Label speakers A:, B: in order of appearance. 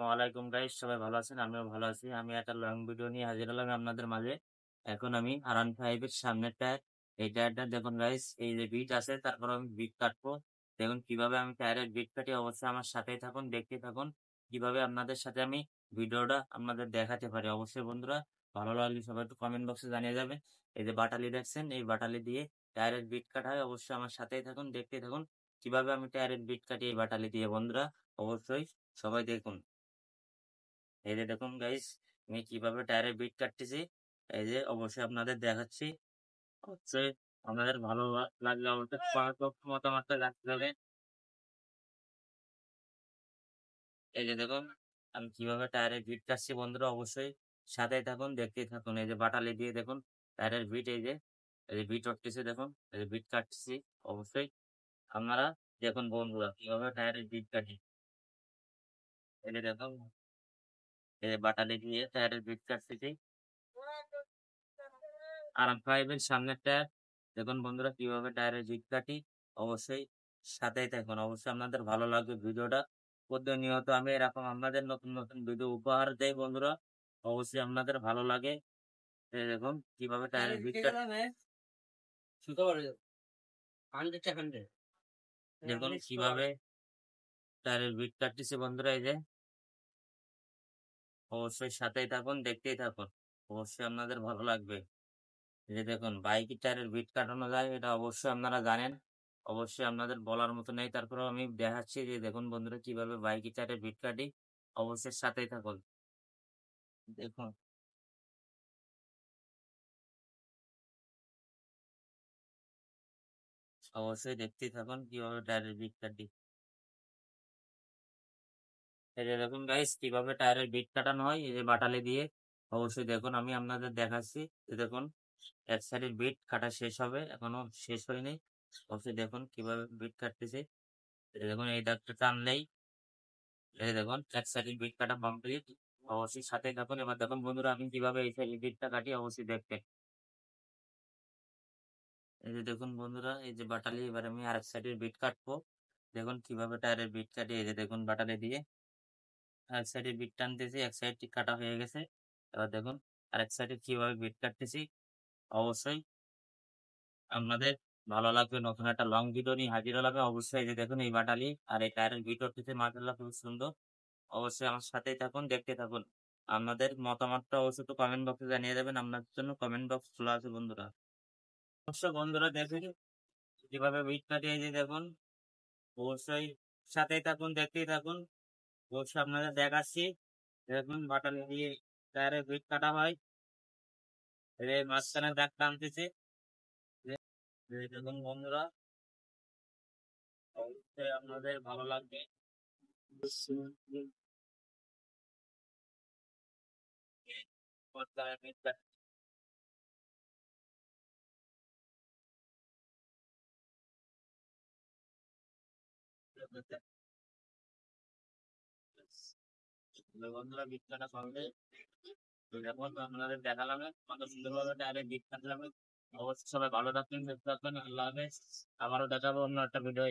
A: ওয়ালাইকুম গাইস, সবাই ভালো আছেন? আমিও ভালো আছি। আমি একটা লং ভিডিও নিয়ে হাজির হলাম আপনাদের মাঝে। এখন আমি R15 এর সামনের টায়ার, এই টায়ারটা দেখুন গাইস, এই যে বিট আছে, তারপর আমি বিট কাটবো। দেখুন কিভাবে আমি টায়ারের বিট কাটি, অবশ্যই আমার সাথেই থাকুন, দেখতে থাকুন। কিভাবে আপনাদের সাথে আমি ভিডিওটা আপনাদের দেখাতে পারি। অবশ্যই বন্ধুরা, ভালো লাগলে সবাই একটু কমেন্ট বক্সে জানিয়ে যাবেন। এই যে বাটালি দেখছেন, এই বাটালি দিয়ে টায়ারের বিট কাটা হয়। অবশ্যই আমার সাথেই থাকুন, দেখতে থাকুন কিভাবে আমি টায়ারের বিট কাটি এই বাটালি দিয়ে। বন্ধুরা অবশ্যই সবাই দেখুন। এই যে দেখুন গাইস, আমি কিভাবে টায়ারে বিট কাটতেছি। এই যে অবশ্যই আপনাদের দেখাচ্ছি। অবশ্যই আপনাদের ভালো লাগলে অবশ্যই মতামতটা রাখতে হবে। এই যে দেখুন, আমি কিভাবে টায়ারে বিট কাটছি। বন্ধুরা অবশ্যই সাথেই থাকুন, দেখতেই থাকুন। এই যে বাটালি দিয়ে দেখুন টায়ারের বিট, এই যে বিট উঠতেছে দেখুন, এই যে বিট কাটতেছি। অবশ্যই আপনারা দেখুন বন্ধুরা কিভাবে টায়ারের বিট কাটি। এই যে দেখুন, এই যে বাটালি দিয়ে টায়ারের বিট কাটতেছি। R15 এর সামনের টায়ার দেখুন বন্ধুরা কিভাবে টায়ারের বিট কাটি। অবশ্যই সাথেই থাকুন, অবশ্যই আপনাদের ভালো লাগবে ভিডিওটা। প্রতিনিয়ত আমি এরকম আপনাদের নতুন নতুন ভিডিও উপহার দেই বন্ধুরা। অবশ্যই আপনাদের ভালো লাগে। এই দেখুন কিভাবে টায়ারের বিট কাটি। দেখুন কিভাবে টায়ারের বিট কাটতেছি বন্ধুরা। এই যে অবশ্যই সাথেই থাকুন, দেখতেই থাকুন। অবশ্যই আপনাদের ভালো লাগবে। এই যে দেখুন বাইকের টায়ারের বিট কাটানো যায়, এটা অবশ্যই আপনারা জানেন। অবশ্যই আপনাদের বলার মতো নেই, তারপরেও আমি দেখাচ্ছি। যে দেখুন বন্ধুরা কিভাবে বাইকের টায়ারের বিট কাটি। অবশ্যই সাথেই থাকুন, দেখুন। অবশ্যই দেখতেই থাকুন কিভাবে টায়ারের বিট কাটি। এই যে দেখুন গাইস, কিভাবে টায়ারের বিট কাটানো হয় এই যে বাটালি দিয়ে। অবশ্যই দেখুন, আমি আপনাদের দেখাচ্ছি। এই দেখুন এক সাইডের বিট কাটা শেষ হবে, এখনো শেষ হয়নি। অবশ্যই দেখুন কিভাবে বিট কাটতেছে। এই দেখুন এই দাগটা টানলেই, এই দেখুন এক সাইডের বিট কাটা কমপ্লিট। অবশ্যই সাথে থাকুন। এবার দেখুন বন্ধুরা আমি কিভাবে এই সাইডের বিটটা কাটি, অবশ্যই দেখবেন। এই যে দেখুন বন্ধুরা, এই যে বাটালি, এবার আমি আরেক সাইডের বিট কাটবো। দেখুন কিভাবে টায়ারের বিট কাটি। এই যে দেখুন বাটালি দিয়ে এক সাইডে বিট টানতেছি, এক সাইডটি কাটা হয়ে গেছে। এবার দেখুন আরেক সাইডে কিভাবে বিট কাটতেছি। অবশ্যই আপনাদের ভালো লাগবে। নতুন একটা লং ভিডিও নিয়ে হাজির হলাম। অবশ্যই এই যে দেখুন এই বাটালি আর এই টায়ারের বিট উঠতেছে, মাশাআল্লাহ খুব সুন্দর। অবশ্যই আমার সাথেই থাকুন, দেখতে থাকুন। আপনাদের মতামতটা অবশ্যই একটু কমেন্ট বক্সে জানিয়ে দেবেন। আপনাদের জন্য কমেন্ট বক্স খোলা আছে বন্ধুরা। অবশ্যই বন্ধুরা দেখুন কিভাবে বিট কাটি। এই যে দেখুন, অবশ্যই সাথেই থাকুন, দেখতেই থাকুন। অবশ্যই আপনাদের দেখাচ্ছি। দেখুন বাটালি দিয়ে টায়ারে বিট কাটা হয়। এই যে মাঝখানে দাগ টানতেছে। এই দেখুন বন্ধুরা, অবশ্যই আপনাদের ভালো লাগবে। বন্ধুরা বিট কাটা করবে, যেমন আপনাদের দেখালাম কত সুন্দরভাবে টায়ারে বিট কাটলাম। অবশ্যই সবাই ভালো থাকবেন, সুস্থ থাকবেন। আল্লাহ হাফেজ। আবারও দেখাবো অন্য একটা ভিডিও।